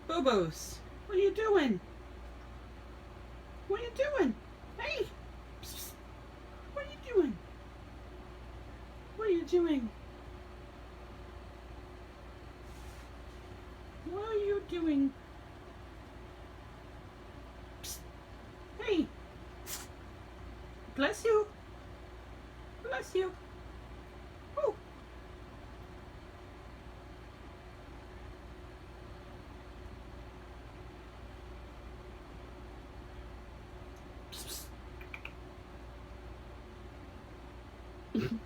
Boo-boos, what are you doing? What are you doing? Hey! What are you doing? What are you doing? What are you doing? Hey! Bless you. Bless you. Oh. Psst, psst.